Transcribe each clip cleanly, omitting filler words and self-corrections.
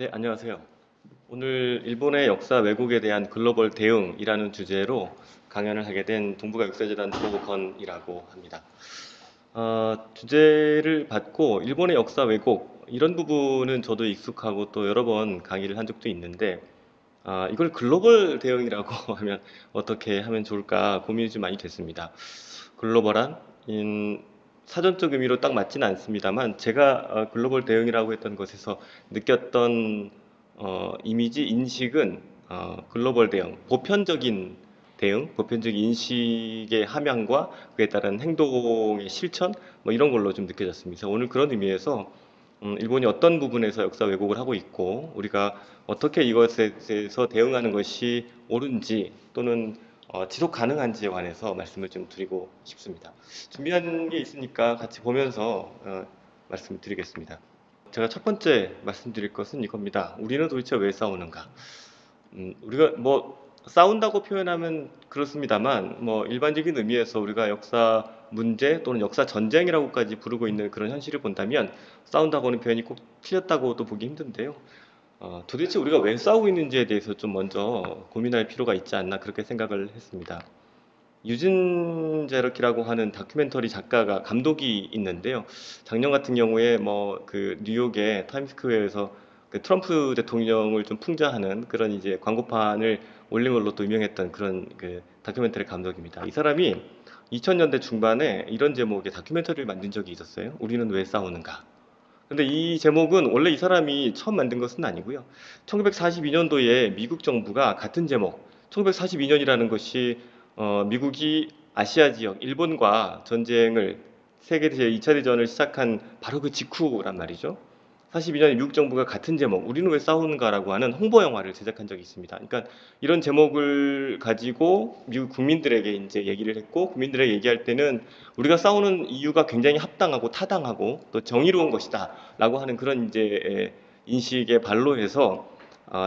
네, 안녕하세요. 오늘 일본의 역사 왜곡에 대한 글로벌 대응이라는 주제로 강연을 하게 된 동북아 역사재단 조건이라고 합니다. 주제를 받고 일본의 역사 왜곡 이런 부분은 저도 익숙하고 또 여러 번 강의를 한 적도 있는데 이걸 글로벌 대응이라고 하면 어떻게 하면 좋을까 고민이 좀 많이 됐습니다. 글로벌한 사전적 의미로 딱 맞지는 않습니다만 제가 글로벌 대응이라고 했던 것에서 느꼈던 이미지 인식은 글로벌 대응, 보편적인 대응, 보편적인 인식의 함양과 그에 따른 행동의 실천 뭐 이런 걸로 좀 느껴졌습니다. 오늘 그런 의미에서 일본이 어떤 부분에서 역사 왜곡을 하고 있고 우리가 어떻게 이것에 대해서 대응하는 것이 옳은지 또는 지속 가능한지에 관해서 말씀을 좀 드리고 싶습니다. 준비한 게 있으니까 같이 보면서 말씀을 드리겠습니다. 제가 첫 번째 말씀드릴 것은 이겁니다. 우리는 도대체 왜 싸우는가? 우리가 뭐 싸운다고 표현하면 그렇습니다만 뭐 일반적인 의미에서 우리가 역사 문제 또는 역사 전쟁이라고까지 부르고 있는 그런 현실을 본다면 싸운다고는 표현이 꼭 틀렸다고도 보기 힘든데요. 도대체 우리가 왜 싸우고 있는지에 대해서 좀 먼저 고민할 필요가 있지 않나 그렇게 생각을 했습니다. 유진 제르키라고 하는 다큐멘터리 작가가 감독이 있는데요. 작년 같은 경우에 뭐 그 뉴욕의 타임스퀘어에서 그 트럼프 대통령을 좀 풍자하는 그런 이제 광고판을 올린 걸로 또 유명했던 그런 그 다큐멘터리 감독입니다. 이 사람이 2000년대 중반에 이런 제목의 다큐멘터리를 만든 적이 있었어요. 우리는 왜 싸우는가? 근데 이 제목은 원래 이 사람이 처음 만든 것은 아니고요. 1942년도에 미국 정부가 같은 제목, 1942년이라는 것이 미국이 아시아 지역, 일본과 전쟁을 세계 제2차 대전을 시작한 바로 그 직후란 말이죠. 42년에 미국 정부가 같은 제목, 우리는 왜 싸우는가라고 하는 홍보 영화를 제작한 적이 있습니다. 그러니까 이런 제목을 가지고 미국 국민들에게 이제 얘기를 했고, 국민들에게 얘기할 때는 우리가 싸우는 이유가 굉장히 합당하고 타당하고 또 정의로운 것이다라고 하는 그런 이제 인식에 반로해서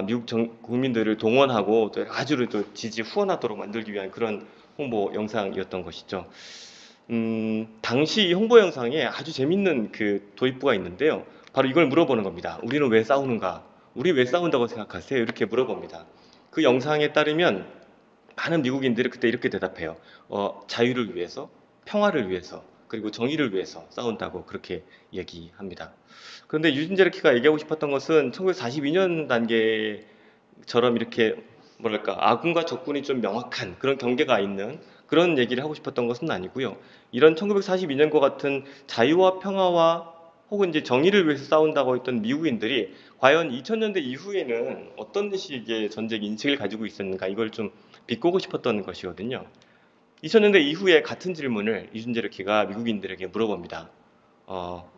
미국 국민들을 동원하고 또 아주 또 지지 후원하도록 만들기 위한 그런 홍보 영상이었던 것이죠. 당시 이 홍보 영상에 아주 재밌는 그 도입부가 있는데요. 바로 이걸 물어보는 겁니다. 우리는 왜 싸우는가? 우리 왜 싸운다고 생각하세요? 이렇게 물어봅니다. 그 영상에 따르면 많은 미국인들이 그때 이렇게 대답해요. 자유를 위해서, 평화를 위해서, 그리고 정의를 위해서 싸운다고 그렇게 얘기합니다. 그런데 유진 제르키가 얘기하고 싶었던 것은 1942년 단계처럼 이렇게 뭐랄까 아군과 적군이 좀 명확한 그런 경계가 있는 그런 얘기를 하고 싶었던 것은 아니고요. 이런 1942년과 같은 자유와 평화와 혹은 이제 정의를 위해서 싸운다고 했던 미국인들이 과연 2000년대 이후에는 어떤 식의 전쟁 인식을 가지고 있었는가 이걸 좀 비꼬고 싶었던 것이거든요. 2000년대 이후에 같은 질문을 이준재르키가 미국인들에게 물어봅니다.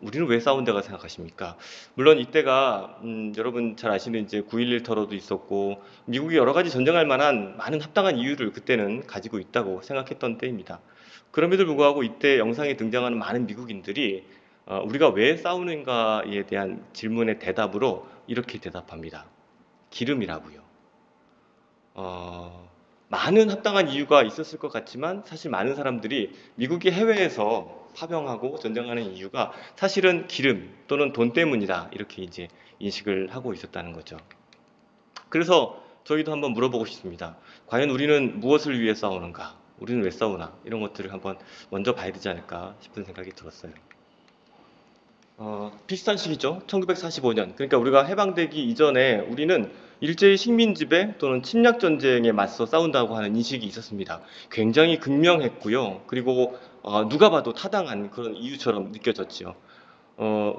우리는 왜 싸운다고 생각하십니까? 물론 이때가 여러분 잘 아시는 이제 9.11 테러도 있었고 미국이 여러 가지 전쟁할 만한 많은 합당한 이유를 그때는 가지고 있다고 생각했던 때입니다. 그럼에도 불구하고 이때 영상에 등장하는 많은 미국인들이 우리가 왜 싸우는가에 대한 질문의 대답으로 이렇게 대답합니다. 기름이라고요. 어, 많은 합당한 이유가 있었을 것 같지만 사실 많은 사람들이 미국이 해외에서 파병하고 전쟁하는 이유가 사실은 기름 또는 돈 때문이다 이렇게 이제 인식을 하고 있었다는 거죠. 그래서 저희도 한번 물어보고 싶습니다. 과연 우리는 무엇을 위해 싸우는가? 우리는 왜 싸우나? 이런 것들을 한번 먼저 봐야 되지 않을까 싶은 생각이 들었어요. 비슷한 시기죠. 1945년. 그러니까 우리가 해방되기 이전에 우리는 일제히 식민 지배 또는 침략 전쟁에 맞서 싸운다고 하는 인식이 있었습니다. 굉장히 극명했고요. 그리고 누가 봐도 타당한 그런 이유처럼 느껴졌죠.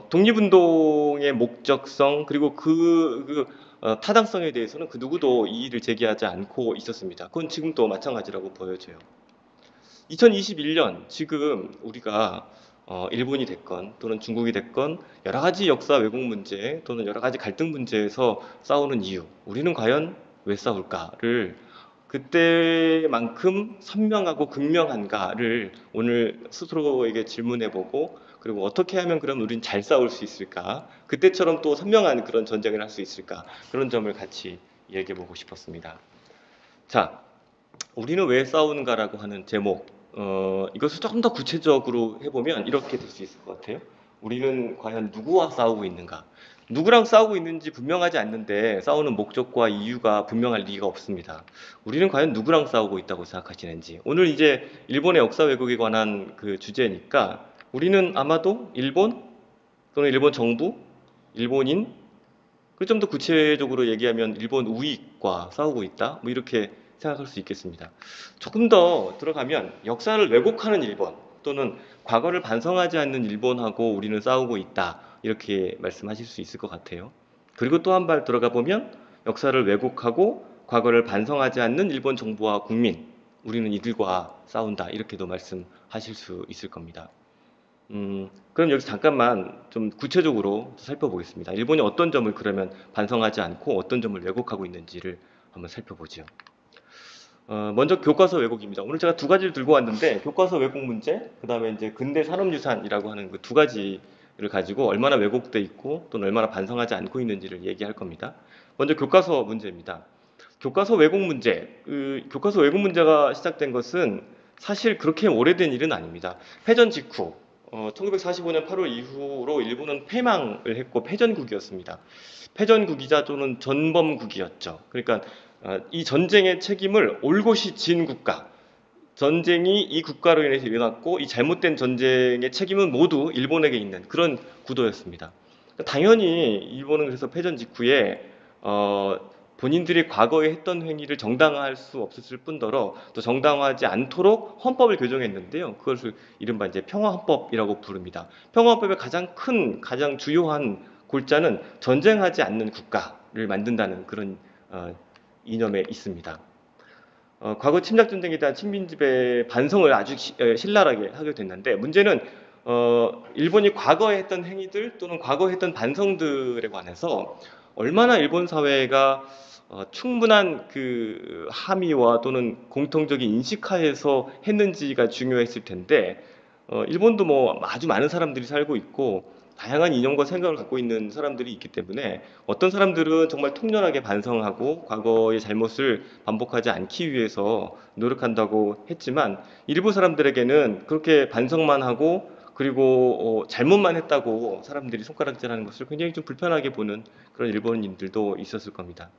독립운동의 목적성 그리고 타당성에 대해서는 그 누구도 이의를 제기하지 않고 있었습니다. 그건 지금도 마찬가지라고 보여져요. 2021년 지금 우리가 일본이 됐건 또는 중국이 됐건 여러 가지 역사 왜곡 문제 또는 여러 가지 갈등 문제에서 싸우는 이유 우리는 과연 왜 싸울까를 그때만큼 선명하고 극명한가를 오늘 스스로에게 질문해보고 그리고 어떻게 하면 그럼 우린 잘 싸울 수 있을까 그때처럼 또 선명한 그런 전쟁을 할 수 있을까 그런 점을 같이 얘기해보고 싶었습니다. 자, 우리는 왜 싸우는가라고 하는 제목, 이것을 조금 더 구체적으로 해보면 이렇게 될 수 있을 것 같아요. 우리는 과연 누구와 싸우고 있는가? 누구랑 싸우고 있는지 분명하지 않는데 싸우는 목적과 이유가 분명할 리가 없습니다. 우리는 과연 누구랑 싸우고 있다고 생각하시는지. 오늘 이제 일본의 역사 왜곡에 관한 그 주제니까 우리는 아마도 일본 또는 일본 정부, 일본인, 그 좀 더 구체적으로 얘기하면 일본 우익과 싸우고 있다. 뭐 이렇게 생각할 수 있겠습니다. 조금 더 들어가면 역사를 왜곡하는 일본 또는 과거를 반성하지 않는 일본하고 우리는 싸우고 있다. 이렇게 말씀하실 수 있을 것 같아요. 그리고 또 한 발 들어가 보면 역사를 왜곡하고 과거를 반성하지 않는 일본 정부와 국민, 우리는 이들과 싸운다. 이렇게도 말씀하실 수 있을 겁니다. 그럼 여기서 잠깐만 좀 구체적으로 살펴보겠습니다. 일본이 어떤 점을 그러면 반성하지 않고 어떤 점을 왜곡하고 있는지를 한번 살펴보죠. 먼저 교과서 왜곡입니다. 오늘 제가 두 가지를 들고 왔는데 교과서 왜곡 문제, 그 다음에 이제 근대 산업유산이라고 하는 그 두 가지를 가지고 얼마나 왜곡돼 있고 또는 얼마나 반성하지 않고 있는지를 얘기할 겁니다. 먼저 교과서 문제입니다. 교과서 왜곡 문제, 교과서 왜곡 문제가 시작된 것은 사실 그렇게 오래된 일은 아닙니다. 패전 직후 1945년 8월 이후로 일본은 패망을 했고 패전국이었습니다. 패전국이자 또는 전범국이었죠. 그러니까 이 전쟁의 책임을 올곧이 진 국가, 전쟁이 이 국가로 인해서 일어났고 이 잘못된 전쟁의 책임은 모두 일본에게 있는 그런 구도였습니다. 당연히 일본은 그래서 패전 직후에 본인들이 과거에 했던 행위를 정당화할 수 없었을 뿐더러 또 정당화하지 않도록 헌법을 개정했는데요. 그것을 이른바 이제 평화헌법이라고 부릅니다. 평화헌법의 가장 큰, 가장 주요한 골자는 전쟁하지 않는 국가를 만든다는 그런 이념에 있습니다. 과거 침략 전쟁에 대한 식민지배 반성을 아주 신랄하게 하게 됐는데 문제는 일본이 과거에 했던 행위들 또는 과거에 했던 반성들에 관해서 얼마나 일본 사회가 충분한 그 함의와 또는 공통적인 인식하에서 했는지가 중요했을 텐데 일본도 뭐 아주 많은 사람들이 살고 있고 다양한 이념과 생각을 갖고 있는 사람들이 있기 때문에 어떤 사람들은 정말 통렬하게 반성하고 과거의 잘못을 반복하지 않기 위해서 노력한다고 했지만 일부 사람들에게는 그렇게 반성만 하고 그리고 잘못만 했다고 사람들이 손가락질하는 것을 굉장히 좀 불편하게 보는 그런 일본인들도 있었을 겁니다.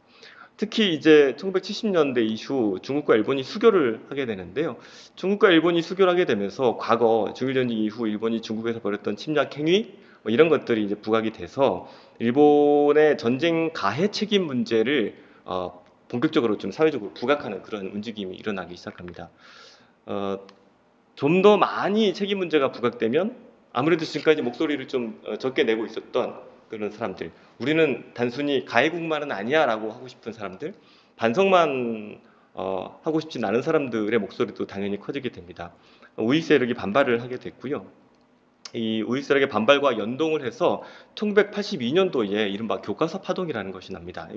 특히 이제 1970년대 이후 중국과 일본이 수교를 하게 되는데요. 중국과 일본이 수교를 하게 되면서 과거 중일전쟁 이후 일본이 중국에서 벌였던 침략 행위 뭐 이런 것들이 이제 부각이 돼서 일본의 전쟁 가해 책임 문제를 본격적으로 좀 사회적으로 부각하는 그런 움직임이 일어나기 시작합니다. 좀 더 많이 책임 문제가 부각되면 아무래도 지금까지 목소리를 좀 적게 내고 있었던 그런 사람들, 우리는 단순히 가해국만은 아니야라고 하고 싶은 사람들, 반성만 하고 싶진 않은 사람들의 목소리도 당연히 커지게 됩니다. 우익 세력이 반발을 하게 됐고요. 이 우익 세력의 반발과 연동을 해서 1982년도에 이른바 교과서 파동이라는 것이 납니다.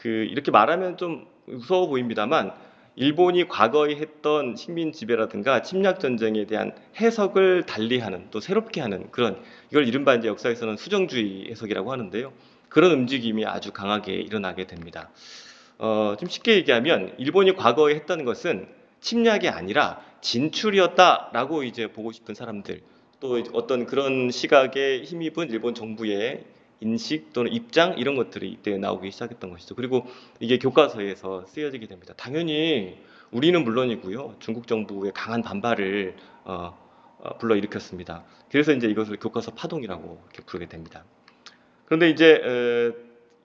이렇게 말하면 좀 무서워 보입니다만 일본이 과거에 했던 식민 지배라든가 침략 전쟁에 대한 해석을 달리하는 또 새롭게 하는 그런 이걸 이른바 이제 역사에서는 수정주의 해석이라고 하는데요. 그런 움직임이 아주 강하게 일어나게 됩니다. 좀 쉽게 얘기하면 일본이 과거에 했던 것은 침략이 아니라 진출이었다라고 이제 보고 싶은 사람들 또 어떤 그런 시각에 힘입은 일본 정부의 인식 또는 입장 이런 것들이 이때 나오기 시작했던 것이죠. 그리고 이게 교과서에서 쓰여지게 됩니다. 당연히 우리는 물론이고요. 중국 정부의 강한 반발을 불러일으켰습니다. 그래서 이제 이것을 교과서 파동이라고 이렇게 부르게 됩니다. 그런데 이제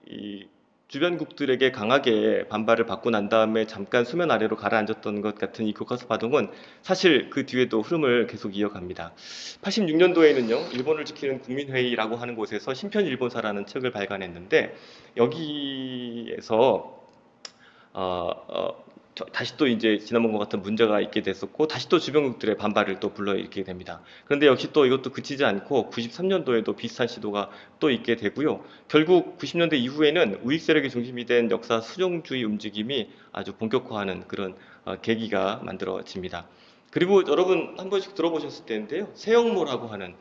이 주변국들에게 강하게 반발을 받고 난 다음에 잠깐 수면 아래로 가라앉았던 것 같은 이 교과서 파동은 사실 그 뒤에도 흐름을 계속 이어갑니다. 86년도에는요, 일본을 지키는 국민회의라고 하는 곳에서 신편일본사라는 책을 발간했는데 여기에서 다시 또 이제 지난번과 같은 문제가 있게 됐었고 다시 또 주변국들의 반발을 또 불러일으키게 됩니다. 그런데 역시 또 이것도 그치지 않고 93년도에도 비슷한 시도가 또 있게 되고요. 결국 90년대 이후에는 우익 세력이 중심이 된 역사 수정주의 움직임이 아주 본격화하는 그런 계기가 만들어집니다. 그리고 여러분 한 번씩 들어보셨을 텐데요. 새영모라고 하는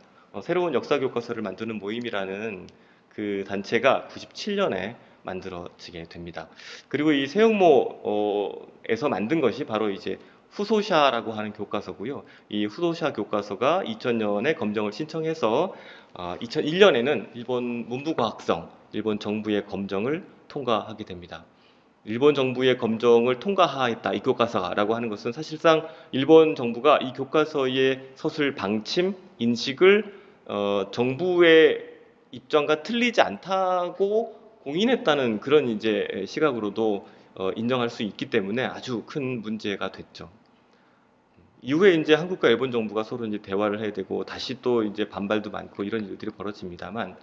새로운 역사 교과서를 만드는 모임이라는 그 단체가 97년에 만들어지게 됩니다. 그리고 이 세용모에서 만든 것이 바로 이제 후소샤라고 하는 교과서고요. 이 후소샤 교과서가 2000년에 검정을 신청해서 2001년에는 일본 문부과학성, 일본 정부의 검정을 통과하게 됩니다. 일본 정부의 검정을 통과하였다. 이 교과서라고 하는 것은 사실상 일본 정부가 이 교과서의 서술 방침, 인식을 정부의 입장과 틀리지 않다고 공인했다는 그런 이제 시각으로도 인정할 수 있기 때문에 아주 큰 문제가 됐죠. 이후에 이제 한국과 일본 정부가 서로 이제 대화를 해야 되고 다시 또 이제 반발도 많고 이런 일들이 벌어집니다만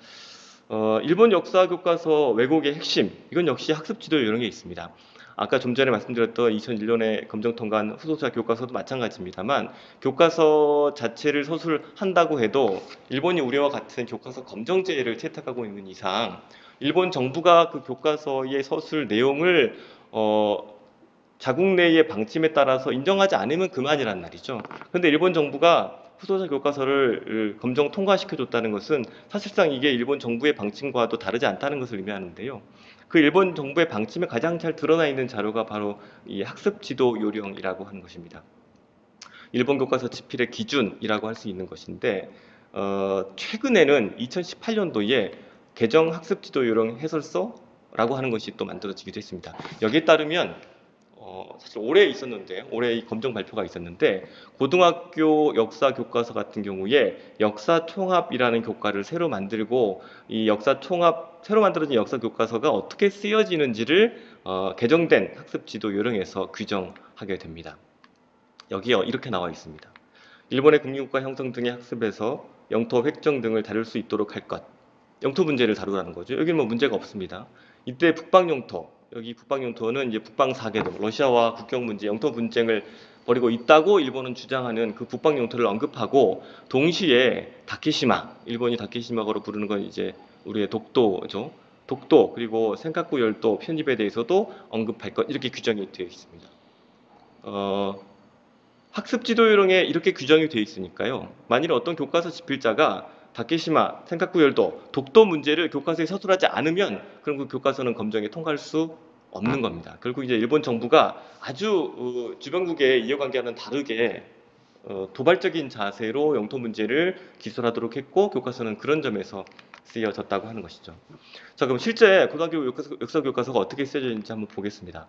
일본 역사 교과서 왜곡의 핵심 이건 역시 학습 지도 요령에 있습니다. 아까 좀 전에 말씀드렸던 2001년에 검정 통과한 후소자 교과서도 마찬가지입니다만 교과서 자체를 서술한다고 해도 일본이 우리와 같은 교과서 검정제를 채택하고 있는 이상 일본 정부가 그 교과서의 서술 내용을 자국 내의 방침에 따라서 인정하지 않으면 그만이란 말이죠. 그런데 일본 정부가 후소자 교과서를 검정 통과시켜줬다는 것은 사실상 이게 일본 정부의 방침과도 다르지 않다는 것을 의미하는데요. 그 일본 정부의 방침에 가장 잘 드러나 있는 자료가 바로 이 학습 지도 요령이라고 하는 것입니다. 일본 교과서 집필의 기준이라고 할 수 있는 것인데 최근에는 2018년도에 개정 학습 지도 요령 해설서라고 하는 것이 또 만들어지기도 했습니다. 여기에 따르면 사실 올해 있었는데 올해 이 검정 발표가 있었는데 고등학교 역사 교과서 같은 경우에 역사 총합이라는 교과를 새로 만들고 이 역사 총합 새로 만들어진 역사 교과서가 어떻게 쓰여지는지를 개정된 학습 지도 요령에서 규정하게 됩니다. 여기에 이렇게 나와 있습니다. 일본의 국립국가 형성 등의 학습에서 영토 획정 등을 다룰 수 있도록 할 것. 영토 문제를 다루라는 거죠. 여기는 뭐 문제가 없습니다. 이때 북방 영토, 여기 북방 영토는 이제 북방 사계도, 러시아와 국경 문제, 영토 분쟁을 벌이고 있다고 일본은 주장하는 그 북방 영토를 언급하고 동시에 다케시마, 일본이 다케시마거로 부르는 건 이제 우리의 독도죠. 독도 그리고 센카쿠 열도 편입에 대해서도 언급할 것 이렇게 규정이 되어 있습니다. 학습 지도 요령에 이렇게 규정이 되어 있으니까요. 만일 어떤 교과서 집필자가 다케시마, 센카쿠 열도, 독도 문제를 교과서에 서술하지 않으면 그럼 그 교과서는 검정에 통과할 수 없는 겁니다. 결국 이제 일본 정부가 아주 주변국의 이해관계와는 다르게 도발적인 자세로 영토 문제를 기술하도록 했고 교과서는 그런 점에서 쓰여졌다고 하는 것이죠. 자, 그럼 실제 고등학교 역사 교과서가 어떻게 쓰여져 있는지 한번 보겠습니다.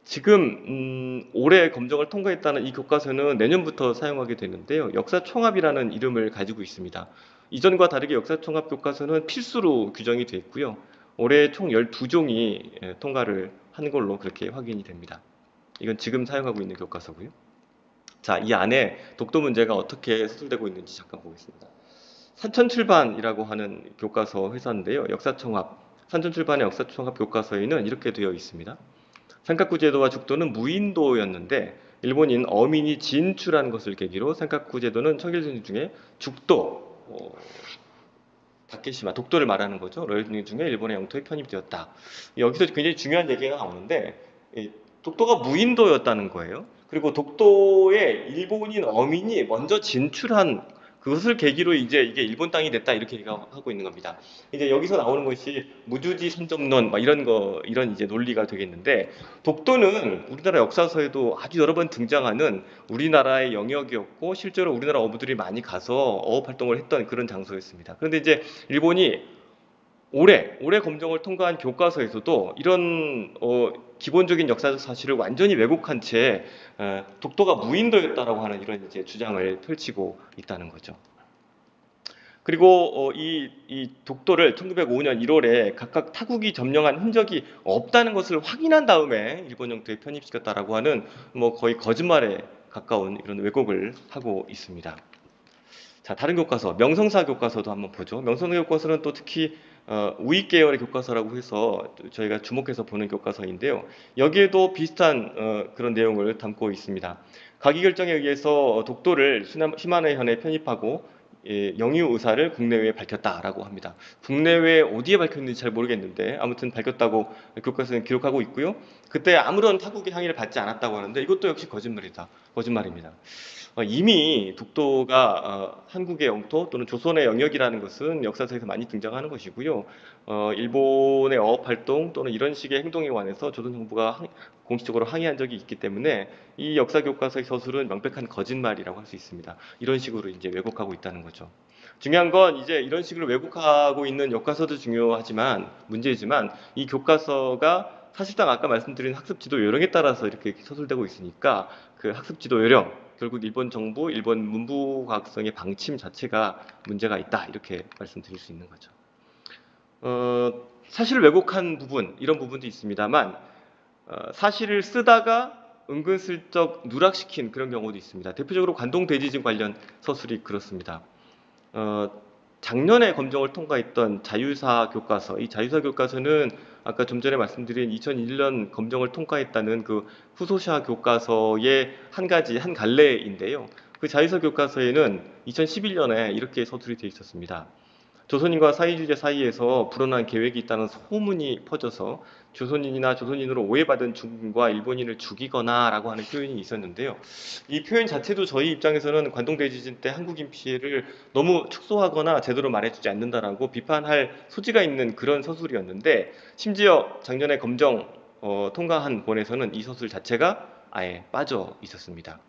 지금 올해 검정을 통과했다는 이 교과서는 내년부터 사용하게 되는데요. 역사총합이라는 이름을 가지고 있습니다. 이전과 다르게 역사총합 교과서는 필수로 규정이 되어 있고요. 올해 총 12종이 통과를 한 걸로 그렇게 확인이 됩니다. 이건 지금 사용하고 있는 교과서고요. 자, 이 안에 독도 문제가 어떻게 수술되고 있는지 잠깐 보겠습니다. 산천출판이라고 하는 교과서 회사인데요. 역사총합, 산천출판의 역사총합 교과서에는 이렇게 되어 있습니다. 산카쿠 제도와 죽도는 무인도였는데 일본인 어민이 진출한 것을 계기로 산카쿠 제도는 청일전 중에 죽도, 다케시마, 독도를 말하는 거죠. 러일 중에 일본의 영토에 편입되었다. 여기서 굉장히 중요한 얘기가 나오는데 독도가 무인도였다는 거예요. 그리고 독도에 일본인 어민이 먼저 진출한 그것을 계기로 이제 이게 일본 땅이 됐다 이렇게 얘기하고 있는 겁니다. 이제 여기서 나오는 것이 무주지 선점론 막 이런 이제 논리가 되겠는데 독도는 우리나라 역사서에도 아주 여러 번 등장하는 우리나라의 영역이었고 실제로 우리나라 어부들이 많이 가서 어업 활동을 했던 그런 장소였습니다. 그런데 이제 일본이 올해 검정을 통과한 교과서에서도 이런 기본적인 역사적 사실을 완전히 왜곡한 채 독도가 무인도였다라고 하는 이런 이제 주장을 펼치고 있다는 거죠. 그리고 이 독도를 1905년 1월에 각각 타국이 점령한 흔적이 없다는 것을 확인한 다음에 일본 영토에 편입시켰다라고 하는 뭐 거의 거짓말에 가까운 이런 왜곡을 하고 있습니다. 자, 다른 교과서, 명성사 교과서도 한번 보죠. 명성사 교과서는 또 특히 우익 계열의 교과서라고 해서 저희가 주목해서 보는 교과서인데요. 여기에도 비슷한 그런 내용을 담고 있습니다. 가기 결정에 의해서 독도를 시마네현에 편입하고 영유 의사를 국내외에 밝혔다라고 합니다. 국내외 어디에 밝혔는지 잘 모르겠는데 아무튼 밝혔다고 교과서는 기록하고 있고요. 그때 아무런 타국의 항의를 받지 않았다고 하는데 이것도 역시 거짓말입니다. 이미 독도가 한국의 영토 또는 조선의 영역이라는 것은 역사서에서 많이 등장하는 것이고요. 일본의 어업 활동 또는 이런 식의 행동에 관해서 조선 정부가 공식적으로 항의한 적이 있기 때문에 이 역사 교과서의 서술은 명백한 거짓말이라고 할 수 있습니다. 이런 식으로 이제 왜곡하고 있다는 거죠. 중요한 건 이제 이런 식으로 왜곡하고 있는 역사서도 중요하지만 문제지만 이 교과서가 사실상 아까 말씀드린 학습 지도 요령에 따라서 이렇게 서술되고 있으니까 그 학습 지도 요령 결국 일본 정부, 일본 문부과학성의 방침 자체가 문제가 있다 이렇게 말씀드릴 수 있는 거죠. 사실 왜곡한 부분 이런 부분도 있습니다만 사실을 쓰다가 은근슬쩍 누락시킨 그런 경우도 있습니다. 대표적으로 관동 대지진 관련 서술이 그렇습니다. 작년에 검정을 통과했던 자유사 교과서, 이 자유사 교과서는 아까 좀 전에 말씀드린 2001년 검정을 통과했다는 그 후소샤 교과서의 한 갈래인데요. 그 자유사 교과서에는 2011년에 이렇게 서술이 되어 있었습니다. 조선인과 사이주제 사이에서 불어난 계획이 있다는 소문이 퍼져서 조선인이나 조선인으로 오해받은 중국인과 일본인을 죽이거나 라고 하는 표현이 있었는데요. 이 표현 자체도 저희 입장에서는 관동대지진 때 한국인 피해를 너무 축소하거나 제대로 말해주지 않는다라고 비판할 소지가 있는 그런 서술이었는데 심지어 작년에 검정 통과한 본에서는 이 서술 자체가 아예 빠져 있었습니다.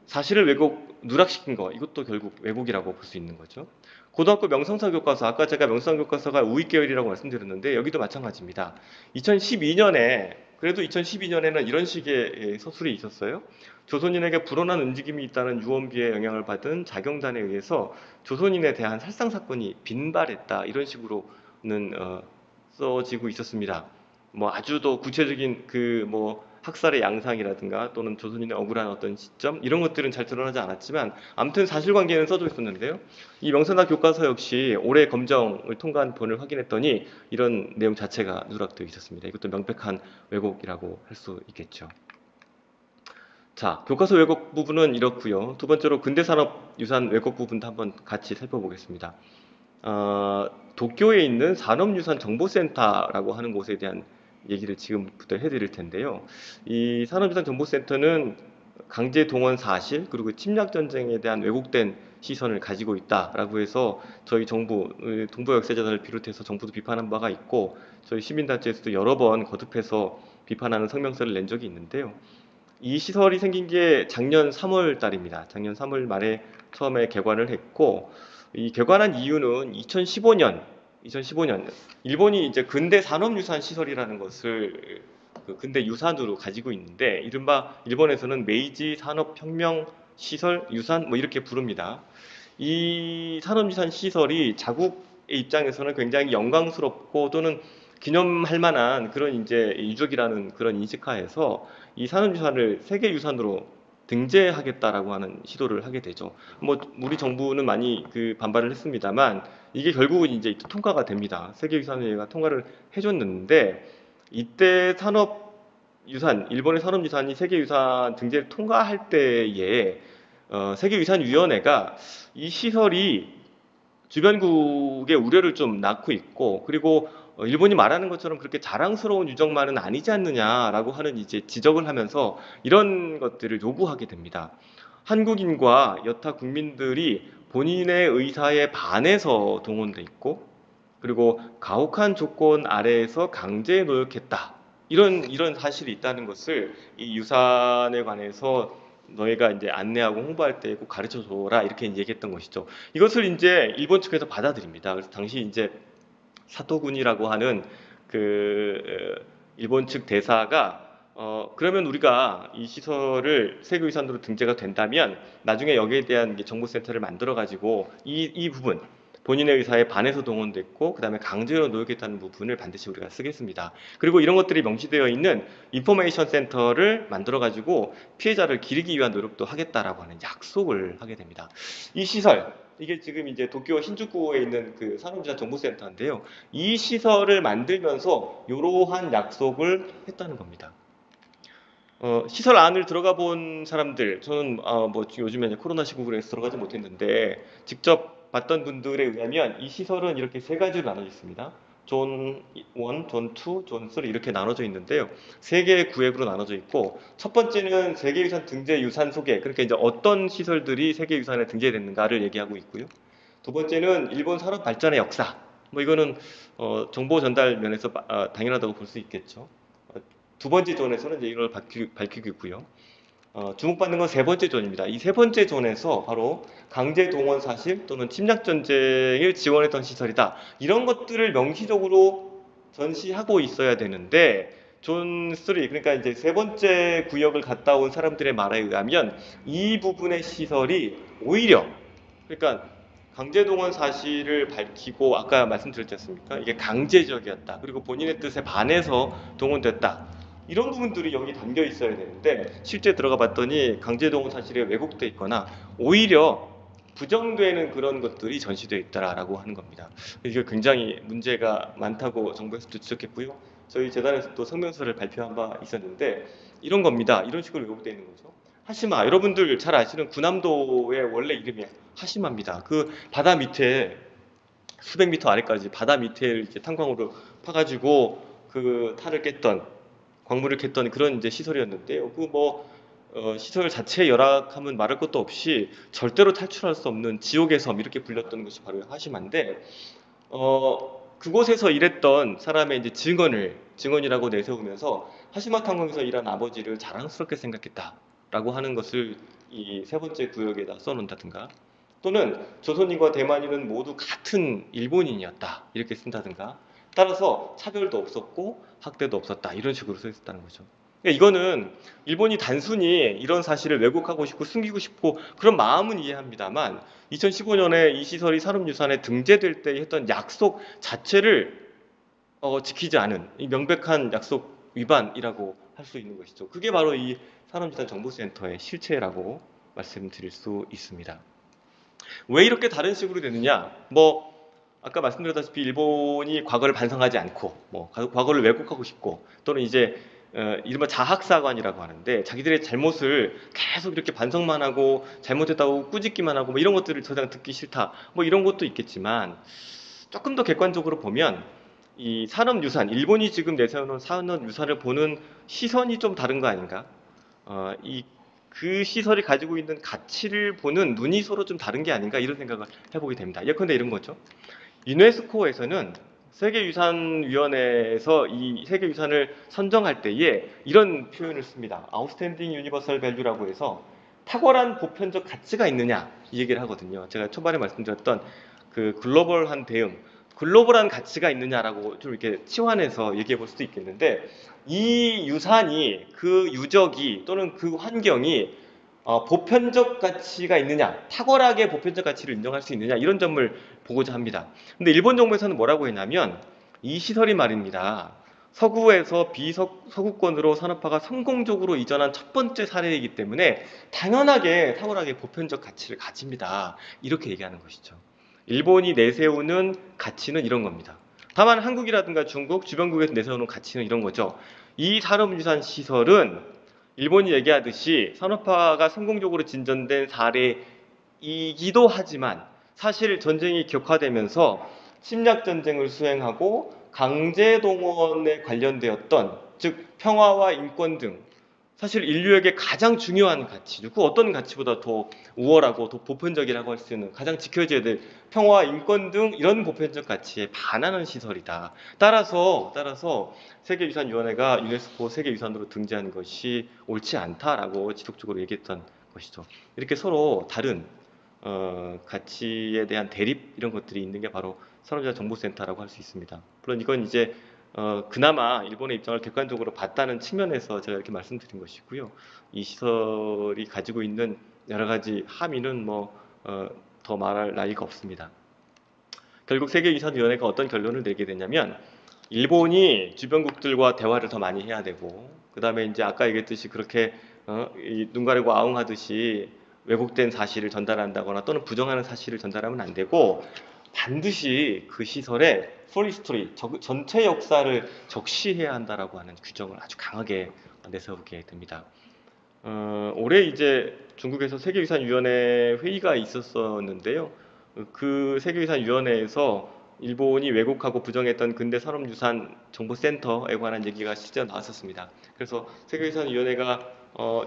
사실을 누락시킨 거 이것도 결국 왜곡이라고 볼 수 있는 거죠. 고등학교 명성사 교과서 아까 제가 명성사 교과서가 우익 계열이라고 말씀드렸는데 여기도 마찬가지입니다. 2012년에 그래도 2012년에는 이런 식의 서술이 있었어요. 조선인에게 불온한 움직임이 있다는 유언비의 영향을 받은 자경단에 의해서 조선인에 대한 살상 사건이 빈발했다 이런 식으로는 써지고 있었습니다. 뭐 아주 더 구체적인 학살의 양상이라든가 또는 조선인의 억울한 어떤 시점 이런 것들은 잘 드러나지 않았지만 아무튼 사실관계는 써져 있었는데요. 이 명선학 교과서 역시 올해 검정을 통과한 본을 확인했더니 이런 내용 자체가 누락되어 있었습니다. 이것도 명백한 왜곡이라고 할 수 있겠죠. 자, 교과서 왜곡 부분은 이렇고요. 두 번째로 근대산업유산 왜곡 부분도 한번 같이 살펴보겠습니다. 도쿄에 있는 산업유산정보센터라고 하는 곳에 대한 얘기를 지금부터 해드릴 텐데요. 이 산업유산정보센터는 강제 동원 사실 그리고 침략 전쟁에 대한 왜곡된 시선을 가지고 있다라고 해서 저희 정부 동부역사재단을 비롯해서 정부도 비판한 바가 있고 저희 시민단체에서도 여러 번 거듭해서 비판하는 성명서를 낸 적이 있는데요. 이 시설이 생긴 게 작년 3월 달입니다. 작년 3월 말에 처음에 개관을 했고 이 개관한 이유는 2015년 일본이 이제 근대 산업유산 시설이라는 것을 그 근대 유산으로 가지고 있는데 이른바 일본에서는 메이지 산업혁명 시설 유산 뭐 이렇게 부릅니다. 이 산업유산 시설이 자국의 입장에서는 굉장히 영광스럽고 또는 기념할 만한 그런 이제 유적이라는 그런 인식하에서 이 산업유산을 세계유산으로 등재하겠다라고 하는 시도를 하게 되죠. 뭐 우리 정부는 많이 그 반발을 했습니다만 이게 결국은 이제 통과가 됩니다. 세계유산회가 통과를 해줬는데 이때 산업유산 일본의 산업유산이 세계유산 등재를 통과할 때에 세계유산위원회가 이 시설이 주변국의 우려를 좀 낳고 있고 그리고 일본이 말하는 것처럼 그렇게 자랑스러운 유적만은 아니지 않느냐라고 하는 이제 지적을 하면서 이런 것들을 요구하게 됩니다. 한국인과 여타 국민들이 본인의 의사에 반해서 동원돼 있고 그리고 가혹한 조건 아래에서 강제 노역했다. 이런 사실이 있다는 것을 이 유산에 관해서 너희가 이제 안내하고 홍보할 때 꼭 가르쳐 줘라 이렇게 얘기했던 것이죠. 이것을 이제 일본 측에서 받아들입니다. 그래서 당시 이제 사토군이라고 하는 일본 측 대사가 그러면 우리가 이 시설을 세계유산으로 등재가 된다면 나중에 여기에 대한 정보센터를 만들어 가지고 이 부분 본인의 의사에 반해서 동원됐고 그 다음에 강제로 노역했다는 부분을 반드시 우리가 쓰겠습니다. 그리고 이런 것들이 명시되어 있는 인포메이션 센터를 만들어 가지고 피해자를 기리기 위한 노력도 하겠다라고 하는 약속을 하게 됩니다. 이 시설 이게 지금 이제 도쿄 신주쿠에 있는 그 산업유산 정보센터인데요. 이 시설을 만들면서 이러한 약속을 했다는 겁니다. 시설 안을 들어가 본 사람들, 저는 뭐 요즘에 이제 코로나 시국으로 해서 들어가지 못했는데 직접 봤던 분들에 의하면 이 시설은 이렇게 세 가지로 나눠져 있습니다. 존 1, 존 2, 존 3 이렇게 나눠져 있는데요. 세 개의 구역으로 나눠져 있고 첫 번째는 세계유산 등재 유산 소개, 그러니까 이제 어떤 시설들이 세계유산에 등재됐는가를 얘기하고 있고요. 두 번째는 일본 산업 발전의 역사. 뭐 이거는 정보 전달 면에서 당연하다고 볼 수 있겠죠. 어, 두 번째 존에서는 이제 이걸 밝히고 있고요. 주목받는 건 세 번째 존입니다. 이 세 번째 존에서 바로 강제 동원 사실 또는 침략 전쟁을 지원했던 시설이다. 이런 것들을 명시적으로 전시하고 있어야 되는데 존 3, 그러니까 이제 세 번째 구역을 갔다 온 사람들의 말에 의하면 이 부분의 시설이 오히려, 그러니까 강제동원 사실을 밝히고 아까 말씀드렸지 않습니까? 이게 강제적이었다. 그리고 본인의 뜻에 반해서 동원됐다. 이런 부분들이 여기 담겨 있어야 되는데 실제 들어가 봤더니 강제동원 사실이 왜곡돼 있거나 오히려 부정되는 그런 것들이 전시되어 있다라고 하는 겁니다. 이게 굉장히 문제가 많다고 정부에서도 지적했고요. 저희 재단에서 또 성명서를 발표한 바 있었는데 이런 겁니다. 이런 식으로 왜곡되어 있는 거죠. 하시마, 여러분들 잘 아시는 구남도의 원래 이름이 하시마입니다. 그 바다 밑에 수백 미터 아래까지 바다 밑에 이렇게 탄광으로 파가지고 그 탈을 깼던, 광물을 캤던 그런 이제 시설이었는데요. 그 뭐 시설 자체의 열악함은 말할 것도 없이 절대로 탈출할 수 없는 지옥의 섬 이렇게 불렸던 것이 바로 하시마인데 그곳에서 일했던 사람의 이제 증언이라고 내세우면서 하시마 탄광에서 일한 아버지를 자랑스럽게 생각했다라고 하는 것을 이 세 번째 구역에다 써놓는다든가, 또는 조선인과 대만인은 모두 같은 일본인이었다 이렇게 쓴다든가, 따라서 차별도 없었고 학대도 없었다 이런 식으로 써 있었다는 거죠. 그러니까 이거는 일본이 단순히 이런 사실을 왜곡하고 싶고 숨기고 싶고 그런 마음은 이해합니다만 2015년에 이 시설이 산업유산에 등재될 때 했던 약속 자체를 지키지 않은 이 명백한 약속 위반이라고 할 수 있는 것이죠. 그게 바로 이 산업유산정보센터의 실체라고 말씀드릴 수 있습니다. 왜 이렇게 다른 식으로 되느냐? 뭐 아까 말씀드렸다시피 일본이 과거를 반성하지 않고 뭐 과거를 왜곡하고 싶고 또는 이제 이른바 자학사관이라고 하는데 자기들의 잘못을 계속 이렇게 반성만 하고 잘못했다고 꾸짖기만 하고 뭐 이런 것들을 더 이상 듣기 싫다 뭐 이런 것도 있겠지만 조금 더 객관적으로 보면 이 산업유산, 일본이 지금 내세우는 산업유산을 보는 시선이 좀 다른 거 아닌가? 이 그 시설이 가지고 있는 가치를 보는 눈이 서로 좀 다른 게 아닌가 이런 생각을 해보게 됩니다. 예컨대 이런 거죠. 유네스코에서는 세계유산위원회에서 이 세계유산을 선정할 때에 이런 표현을 씁니다. Outstanding Universal Value라고 해서 탁월한 보편적 가치가 있느냐 이 얘기를 하거든요. 제가 초반에 말씀드렸던 그 글로벌한 대응, 글로벌한 가치가 있느냐라고 좀 이렇게 치환해서 얘기해 볼 수도 있겠는데 이 유산이 그 유적이 또는 그 환경이 보편적 가치가 있느냐, 탁월하게 보편적 가치를 인정할 수 있느냐 이런 점을 보고자 합니다. 근데 일본 정부에서는 뭐라고 했냐면 이 시설이 말입니다. 서구에서 비서구권으로 산업화가 성공적으로 이전한 첫 번째 사례이기 때문에 당연하게 탁월하게 보편적 가치를 가집니다. 이렇게 얘기하는 것이죠. 일본이 내세우는 가치는 이런 겁니다. 다만 한국이라든가 중국, 주변국에서 내세우는 가치는 이런 거죠. 이 산업유산 시설은 일본이 얘기하듯이 산업화가 성공적으로 진전된 사례이기도 하지만 사실 전쟁이 격화되면서 침략 전쟁을 수행하고 강제 동원에 관련되었던 즉 평화와 인권 등 사실 인류에게 가장 중요한 가치죠. 그 어떤 가치보다 더 우월하고 더 보편적이라고 할 수 있는 가장 지켜져야 될 평화와 인권 등 이런 보편적 가치에 반하는 시설이다. 따라서 세계유산위원회가 유네스코 세계유산으로 등재한 것이 옳지 않다라고 지속적으로 얘기했던 것이죠. 이렇게 서로 다른 가치에 대한 대립 이런 것들이 있는 게 바로 산업유산정보센터라고 할 수 있습니다. 물론 이건 이제 그나마 일본의 입장을 객관적으로 봤다는 측면에서 제가 이렇게 말씀드린 것이고요. 이 시설이 가지고 있는 여러 가지 함의는 더 말할 나위가 없습니다. 결국 세계유산위원회가 어떤 결론을 내게 되냐면 일본이 주변국들과 대화를 더 많이 해야 되고 그 다음에 이제 아까 얘기했듯이 그렇게 눈 가리고 아웅하듯이 왜곡된 사실을 전달한다거나 또는 부정하는 사실을 전달하면 안 되고 반드시 그 시설의 풀 히스토리, 전체 역사를 적시해야 한다라고 하는 규정을 아주 강하게 내세우게 됩니다. 올해 이제 중국에서 세계유산위원회 회의가 있었었는데요. 그 세계유산위원회에서 일본이 왜곡하고 부정했던 근대 산업유산 정보센터에 관한 얘기가 실제 나왔었습니다. 그래서 세계유산위원회가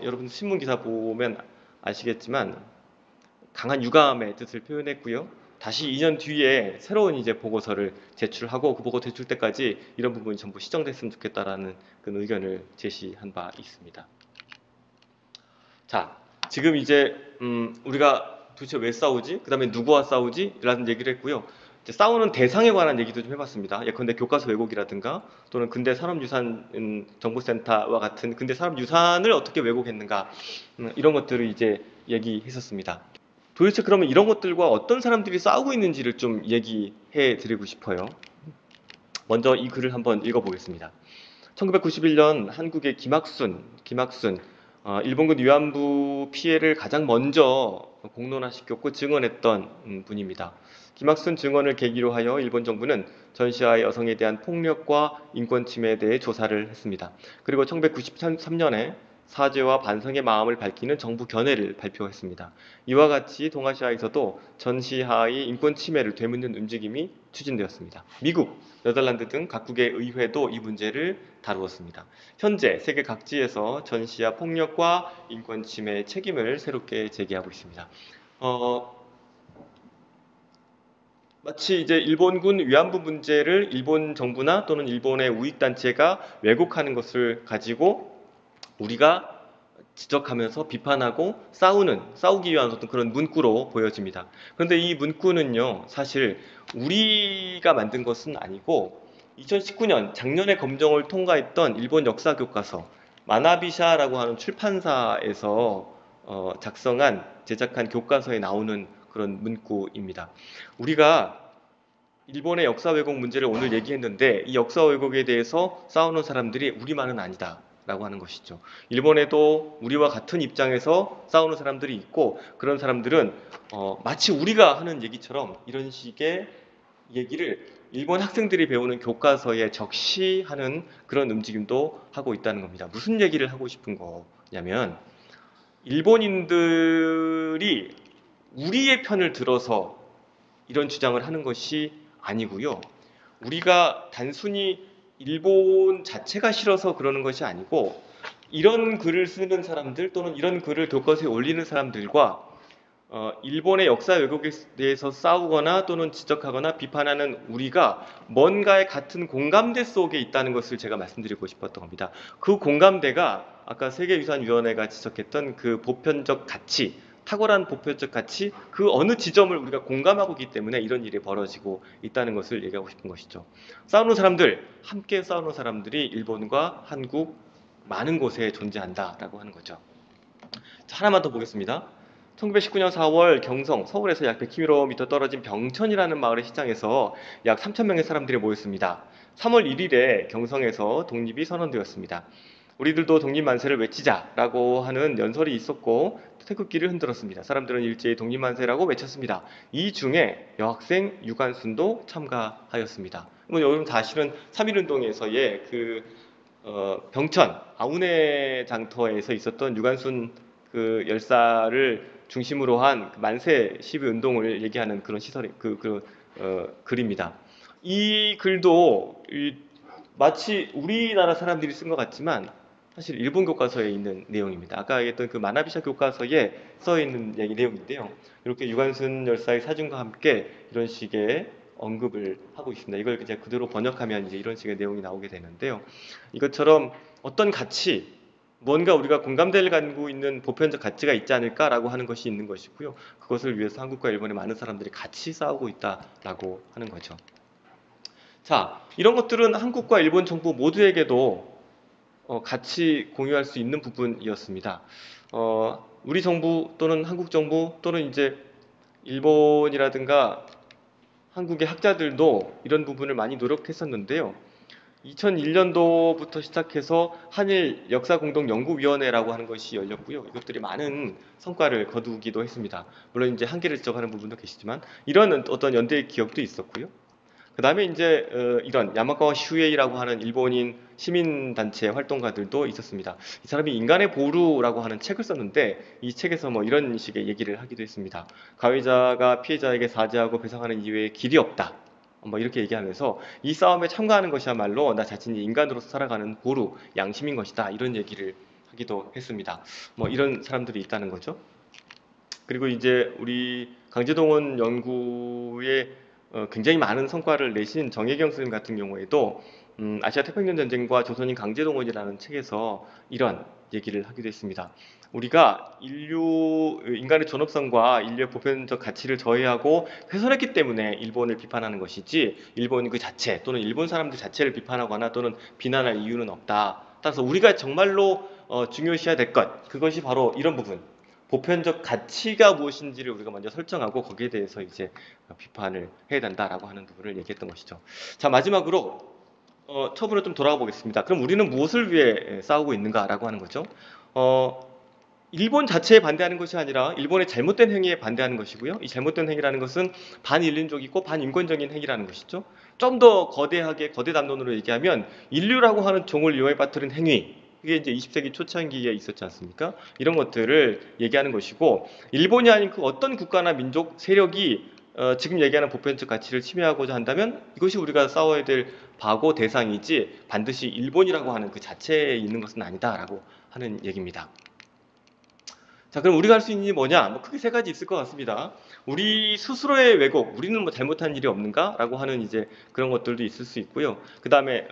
여러분 신문 기사 보면 아시겠지만 강한 유감의 뜻을 표현했고요. 다시 2년 뒤에 새로운 이제 보고서를 제출하고 그 보고 제출 때까지 이런 부분이 전부 시정됐으면 좋겠다라는 그런 의견을 제시한 바 있습니다. 자, 지금 이제 우리가 도대체 왜 싸우지? 그 다음에 누구와 싸우지? 라는 얘기를 했고요. 이제 싸우는 대상에 관한 얘기도 좀 해봤습니다. 예컨대 교과서 왜곡이라든가 또는 근대 산업유산 정보센터와 같은 근대 산업유산을 어떻게 왜곡했는가 이런 것들을 이제 얘기했었습니다. 도대체 그러면 이런 것들과 어떤 사람들이 싸우고 있는지를 좀 얘기해 드리고 싶어요. 먼저 이 글을 한번 읽어보겠습니다. 1991년 한국의 김학순 일본군 위안부 피해를 가장 먼저 공론화시켰고 증언했던 분입니다. 김학순 증언을 계기로 하여 일본 정부는 전시아의 여성에 대한 폭력과 인권 침해에 대해 조사를 했습니다. 그리고 1993년에 사죄와 반성의 마음을 밝히는 정부 견해를 발표했습니다. 이와 같이 동아시아에서도 전시하의 인권 침해를 되묻는 움직임이 추진되었습니다. 미국, 네덜란드 등 각국의 의회도 이 문제를 다루었습니다. 현재 세계 각지에서 전시와 폭력과 인권 침해의 책임을 새롭게 제기하고 있습니다. 마치 이제 일본군 위안부 문제를 일본 정부나 또는 일본의 우익단체가 왜곡하는 것을 가지고 우리가 지적하면서 비판하고 싸우기 위한 어떤 그런 문구로 보여집니다. 그런데 이 문구는요, 사실 우리가 만든 것은 아니고 2019년 작년에 검정을 통과했던 일본 역사 교과서 마나비샤라고 하는 출판사에서 제작한 교과서에 나오는 그런 문구입니다. 우리가 일본의 역사 왜곡 문제를 오늘 얘기했는데 이 역사 왜곡에 대해서 싸우는 사람들이 우리만은 아니다 라고 하는 것이죠. 일본에도 우리와 같은 입장에서 싸우는 사람들이 있고 그런 사람들은 마치 우리가 하는 얘기처럼 이런 식의 얘기를 일본 학생들이 배우는 교과서에 적시하는 그런 움직임도 하고 있다는 겁니다. 무슨 얘기를 하고 싶은 거냐면 일본인들이 우리의 편을 들어서 이런 주장을 하는 것이 아니고요. 우리가 단순히 일본 자체가 싫어서 그러는 것이 아니고 이런 글을 쓰는 사람들 또는 이런 글을 교과서에 올리는 사람들과 일본의 역사 왜곡에 대해서 싸우거나 또는 지적하거나 비판하는 우리가 뭔가의 같은 공감대 속에 있다는 것을 제가 말씀드리고 싶었던 겁니다. 그 공감대가 아까 세계유산위원회가 지적했던 그 보편적 가치, 탁월한 보편적 가치, 그 어느 지점을 우리가 공감하고 있기 때문에 이런 일이 벌어지고 있다는 것을 얘기하고 싶은 것이죠. 함께 싸우는 사람들이 일본과 한국 많은 곳에 존재한다라고 하는 거죠. 자, 하나만 더 보겠습니다. 1919년 4월 경성, 서울에서 약 100km 떨어진 병천이라는 마을의 시장에서 약 3,000명의 사람들이 모였습니다. 3월 1일에 경성에서 독립이 선언되었습니다. 우리들도 독립만세를 외치자라고 하는 연설이 있었고 태극기를 흔들었습니다. 사람들은 일제히 독립만세라고 외쳤습니다. 이 중에 여학생 유관순도 참가하였습니다. 여러분 사실은 3.1운동에서의 병천 아우네 장터에서 있었던 유관순 그 열사를 중심으로 한 만세 시위 운동을 얘기하는 그런 글입니다. 이 글도 마치 우리나라 사람들이 쓴 것 같지만 사실 일본 교과서에 있는 내용입니다. 아까 얘기했던 그 마나비샤 교과서에 써 있는 내용인데요. 이렇게 유관순 열사의 사진과 함께 이런 식의 언급을 하고 있습니다. 이걸 이제 그대로 번역하면 이제 이런 식의 내용이 나오게 되는데요. 이것처럼 어떤 가치, 뭔가 우리가 공감대를 갖고 있는 보편적 가치가 있지 않을까라고 하는 것이 있는 것이고요. 그것을 위해서 한국과 일본의 많은 사람들이 같이 싸우고 있다라고 하는 거죠. 자, 이런 것들은 한국과 일본 정부 모두에게도 같이 공유할 수 있는 부분이었습니다. 우리 정부 또는 한국 정부 또는 이제 일본이라든가 한국의 학자들도 이런 부분을 많이 노력했었는데요. 2001년도부터 시작해서 한일 역사공동연구위원회라고 하는 것이 열렸고요. 이것들이 많은 성과를 거두기도 했습니다. 물론 이제 한계를 지적하는 부분도 계시지만 이런 어떤 연대의 기억도 있었고요. 그 다음에 이제 이런 야마카와 슈에이라고 하는 일본인 시민단체 활동가들도 있었습니다. 이 사람이 인간의 보루라고 하는 책을 썼는데 이 책에서 뭐 이런 식의 얘기를 하기도 했습니다. 가해자가 피해자에게 사죄하고 배상하는 이외에 길이 없다. 뭐 이렇게 얘기하면서 이 싸움에 참가하는 것이야말로 나 자신이 인간으로서 살아가는 보루, 양심인 것이다. 이런 얘기를 하기도 했습니다. 뭐 이런 사람들이 있다는 거죠. 그리고 이제 우리 강제동원 연구에 굉장히 많은 성과를 내신 정혜경 선생님 같은 경우에도 아시아 태평양 전쟁과 조선인 강제동원이라는 책에서 이런 얘기를 하기도 했습니다. 우리가 인간의 존엄성과 인류의 보편적 가치를 저해하고 훼손했기 때문에 일본을 비판하는 것이지 일본 그 자체 또는 일본 사람들 자체를 비판하거나 또는 비난할 이유는 없다. 따라서 우리가 정말로 중요시해야 될 것, 그것이 바로 이런 부분. 보편적 가치가 무엇인지를 우리가 먼저 설정하고 거기에 대해서 이제 비판을 해야 된다라고 하는 부분을 얘기했던 것이죠. 자, 마지막으로 처음으로 좀 돌아가 보겠습니다. 그럼 우리는 무엇을 위해 싸우고 있는가라고 하는 거죠. 어, 일본 자체에 반대하는 것이 아니라 일본의 잘못된 행위에 반대하는 것이고요. 이 잘못된 행위라는 것은 반인륜적이고 반인권적인 행위라는 것이죠. 좀 더 거대하게 거대 담론으로 얘기하면 인류라고 하는 종을 위험에 빠뜨린 행위, 그게 이제 20세기 초창기에 있었지 않습니까? 이런 것들을 얘기하는 것이고 일본이 아닌 그 어떤 국가나 민족 세력이 지금 얘기하는 보편적 가치를 침해하고자 한다면 이것이 우리가 싸워야 될 바고 대상이지 반드시 일본이라고 하는 그 자체에 있는 것은 아니다라고 하는 얘기입니다. 자, 그럼 우리가 할 수 있는 일이 뭐냐? 뭐 크게 세 가지 있을 것 같습니다. 우리 스스로의 왜곡, 우리는 뭐 잘못한 일이 없는가? 라고 하는 이제 그런 것들도 있을 수 있고요. 그 다음에,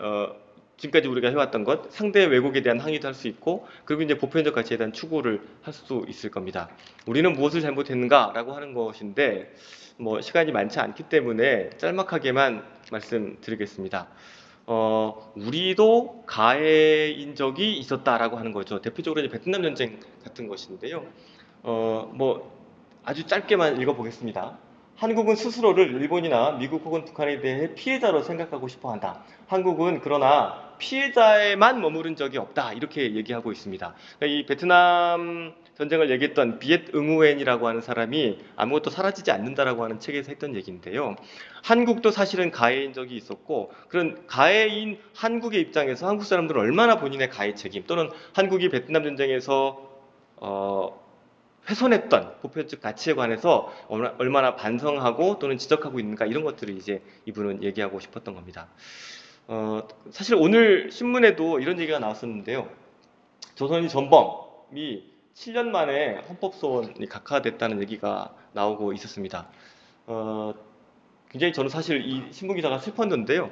지금까지 우리가 해왔던 것, 상대의 왜곡에 대한 항의도 할 수 있고, 그리고 이제 보편적 가치에 대한 추구를 할 수 있을 겁니다. 우리는 무엇을 잘못했는가? 라고 하는 것인데, 뭐 시간이 많지 않기 때문에 짤막하게만 말씀드리겠습니다. 우리도 가해인 적이 있었다라고 하는 거죠. 대표적으로 이제 베트남 전쟁 같은 것인데요. 뭐 아주 짧게만 읽어보겠습니다. 한국은 스스로를 일본이나 미국 혹은 북한에 대해 피해자로 생각하고 싶어 한다. 한국은 그러나 피해자에만 머무른 적이 없다. 이렇게 얘기하고 있습니다. 그러니까 이 베트남 전쟁을 얘기했던 비엣 응우엔이라고 하는 사람이 아무것도 사라지지 않는다라고 하는 책에서 했던 얘기인데요. 한국도 사실은 가해인 적이 있었고 그런 가해인 한국의 입장에서 한국 사람들은 얼마나 본인의 가해 책임 또는 한국이 베트남 전쟁에서 훼손했던 보편적 가치에 관해서 얼마나 반성하고 또는 지적하고 있는가 이런 것들을 이제 이분은 얘기하고 싶었던 겁니다. 사실 오늘 신문에도 이런 얘기가 나왔었는데요. 조선인 전범이 7년 만에 헌법소원이 각하됐다는 얘기가 나오고 있었습니다. 굉장히 저는 사실 이 신문 기사가 슬펐는데요.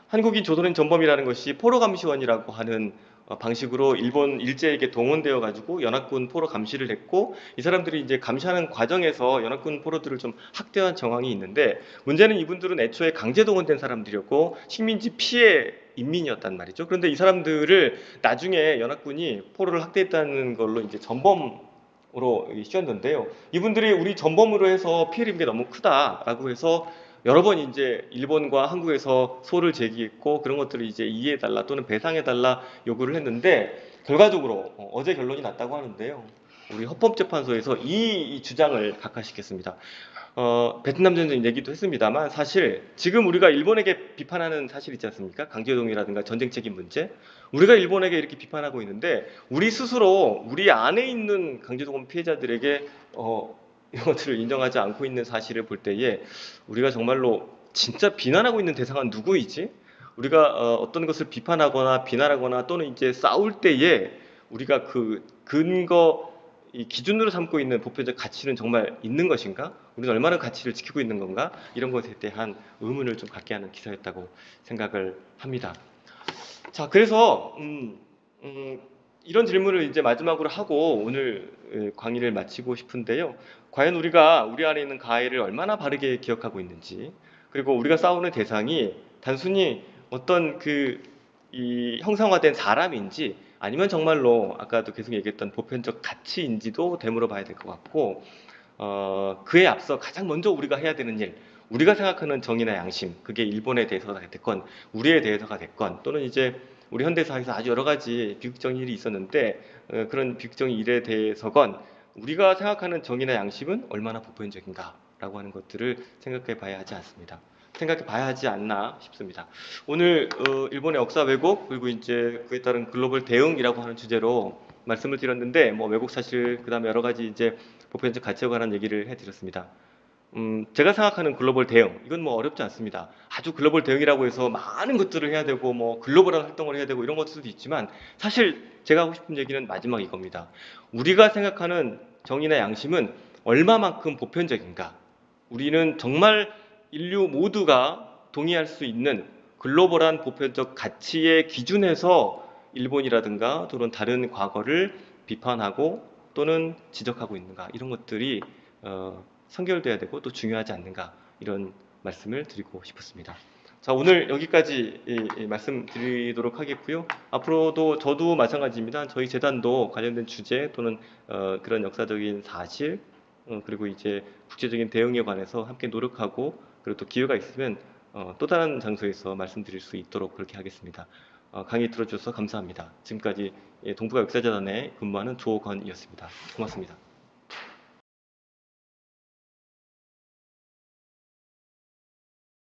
한국인 조선인 전범이라는 것이 포로감시원이라고 하는 방식으로 일본 일제에게 동원되어 가지고 연합군 포로 감시를 했고 이 사람들이 이제 감시하는 과정에서 연합군 포로들을 좀 학대한 정황이 있는데 문제는 이분들은 애초에 강제 동원된 사람들이었고 식민지 피해 인민이었단 말이죠. 그런데 이 사람들을 나중에 연합군이 포로를 학대했다는 걸로 이제 전범으로 씌웠는데요. 이분들이 우리 전범으로 해서 피해를 입은 게 너무 크다라고 해서 여러 번 이제 일본과 한국에서 소를 제기했고 그런 것들을 이제 이해해달라 또는 배상해달라 요구를 했는데 결과적으로 어제 결론이 났다고 하는데요. 우리 헌법재판소에서 이 주장을 각하시켰습니다. 베트남 전쟁 얘기도 했습니다만 사실 지금 우리가 일본에게 비판하는 사실 있지 않습니까? 강제동이라든가 전쟁 책임 문제. 우리가 일본에게 이렇게 비판하고 있는데 우리 스스로 우리 안에 있는 강제동원 피해자들에게 이런 것들을 인정하지 않고 있는 사실을 볼 때에 우리가 정말로 진짜 비난하고 있는 대상은 누구이지? 우리가 어떤 것을 비판하거나 비난하거나 또는 이제 싸울 때에 우리가 그 근거 이 기준으로 삼고 있는 보편적 가치는 정말 있는 것인가? 우리는 얼마나 가치를 지키고 있는 건가? 이런 것에 대한 의문을 좀 갖게 하는 기사였다고 생각을 합니다. 자, 그래서 이런 질문을 이제 마지막으로 하고 오늘 강의를 마치고 싶은데요. 과연 우리가 우리 안에 있는 가해를 얼마나 바르게 기억하고 있는지, 그리고 우리가 싸우는 대상이 단순히 어떤 이 형상화된 사람인지, 아니면 정말로 아까도 계속 얘기했던 보편적 가치인지도 되물어 봐야 될 것 같고, 그에 앞서 가장 먼저 우리가 해야 되는 일, 우리가 생각하는 정의나 양심, 그게 일본에 대해서가 됐건, 우리에 대해서가 됐건, 또는 이제 우리 현대사회에서 아주 여러 가지 비극적인 일이 있었는데, 그런 비극적인 일에 대해서건, 우리가 생각하는 정의나 양심은 얼마나 보편적인가라고 하는 것들을 생각해 봐야 하지 않습니다. 생각해 봐야 하지 않나 싶습니다. 오늘 일본의 역사 왜곡 그리고 이제 그에 따른 글로벌 대응이라고 하는 주제로 말씀을 드렸는데 뭐 외국 사실 그다음에 여러 가지 이제 보편적 가치에 관한 얘기를 해드렸습니다. 제가 생각하는 글로벌 대응, 이건 뭐 어렵지 않습니다. 아주 글로벌 대응이라고 해서 많은 것들을 해야 되고, 뭐 글로벌한 활동을 해야 되고 이런 것들도 있지만, 사실 제가 하고 싶은 얘기는 마지막 이겁니다. 우리가 생각하는 정의나 양심은 얼마만큼 보편적인가? 우리는 정말 인류 모두가 동의할 수 있는 글로벌한 보편적 가치의 기준에서 일본이라든가 또는 다른 과거를 비판하고 또는 지적하고 있는가? 이런 것들이 선결돼야 되고 또 중요하지 않는가 이런 말씀을 드리고 싶었습니다. 자, 오늘 여기까지 말씀드리도록 하겠고요. 앞으로도 저도 마찬가지입니다. 저희 재단도 관련된 주제 또는 그런 역사적인 사실 그리고 이제 국제적인 대응에 관해서 함께 노력하고 그리고 또 기회가 있으면 또 다른 장소에서 말씀드릴 수 있도록 그렇게 하겠습니다. 강의 들어주셔서 감사합니다. 지금까지 동북아 역사재단에 근무하는 조건이었습니다. 고맙습니다.